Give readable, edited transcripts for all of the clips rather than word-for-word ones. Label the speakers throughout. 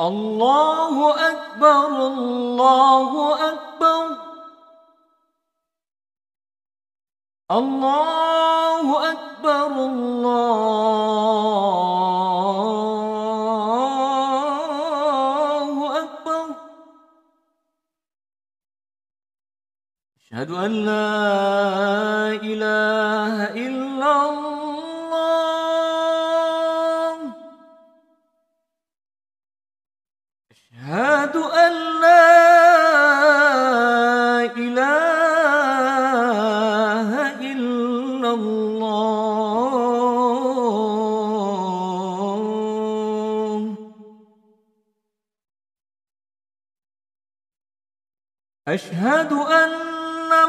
Speaker 1: الله أكبر الله أكبر الله أكبر الله أكبر. أشهد أن لا إله إلا الله. أشهد أن لا إله إلا الله. أشهد أن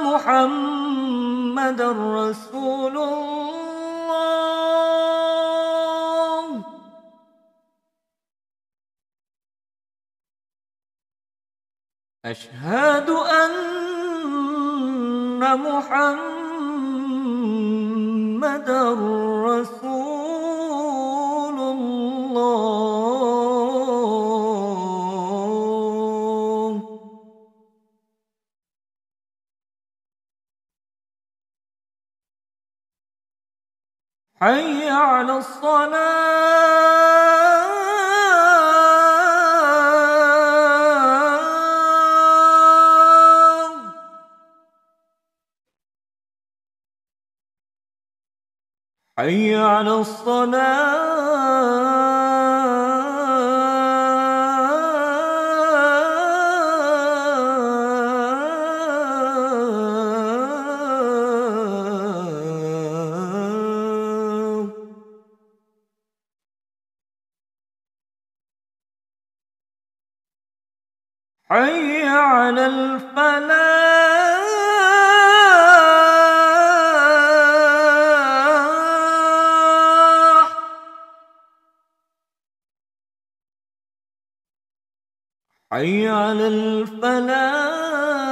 Speaker 1: محمدًا رسول الله. أشهد أن محمدًا رسول الله. حي على الصلاة. حي على الصلاة. حي على الفلاح. حي على الفلاح.